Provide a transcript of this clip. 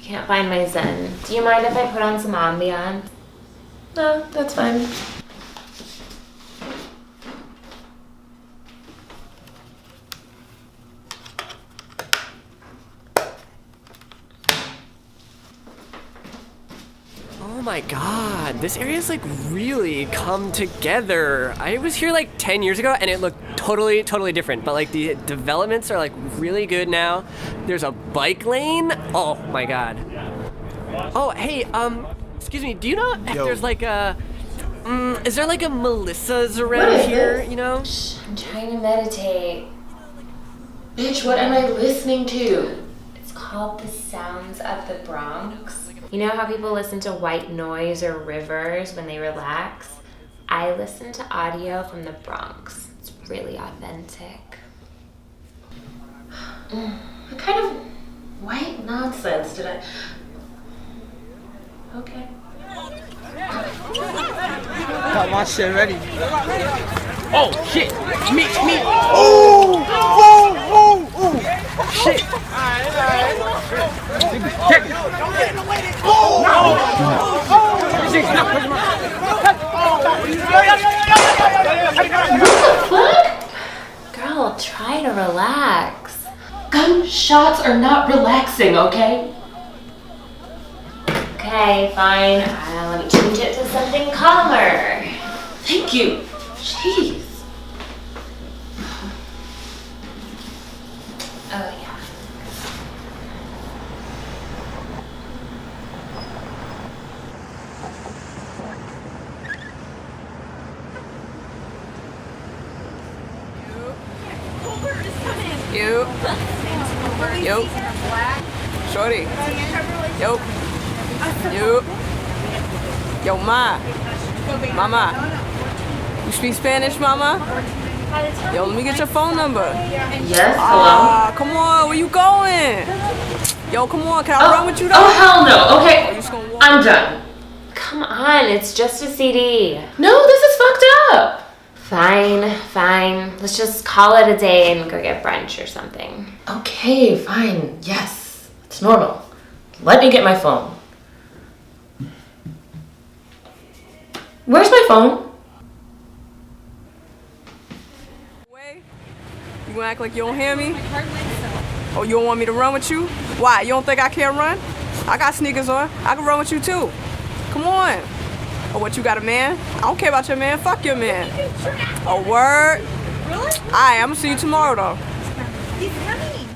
Can't find my zen. Do you mind if I put on some ambiance? No, that's fine. Oh my god, this area's like really come together. I was here like 10 years ago and it looked totally different, but like the developments are like really good now. There's a bike lane. Oh my god. Oh, hey, excuse me, do you know if there's like a, is there like a Melissa's around here, you know? Shh, I'm trying to meditate. Bitch, what am I listening to? It's called The Sounds of the Bronx. You know how people listen to white noise or rivers when they relax? I listen to audio from the Bronx. It's really authentic. What kind of white nonsense did I... Okay. Got my shit ready. Oh shit! Me! Oh! Shit! Check it! Girl, try to relax. Gunshots are not relaxing, okay? Okay, fine. Let me change it to something calmer. Thank you. Jeez. Oh, yeah. You. Yo. Shorty. Yo. You. Yo, Mama. You speak Spanish, Mama? Yo, let me get your phone number. Yes, hello? Come on, where you going? Yo, come on, can I run with you though? Oh, hell no. Okay, You just gonna walk? I'm done. Come on, it's just a CD. No, this is fucked up. Fine. Let's just call it a day and go get brunch or something. Okay, fine. Yes, it's normal. Let me get my phone. Where's my phone? You gonna act like you don't hear me? Oh, you don't want me to run with you? Why? You don't think I can't run? I got sneakers on. I can run with you too. Come on. Oh, what, you got a man? I don't care about your man. Fuck your man. A word? Really? Alright, I'm gonna see you tomorrow though. He's coming.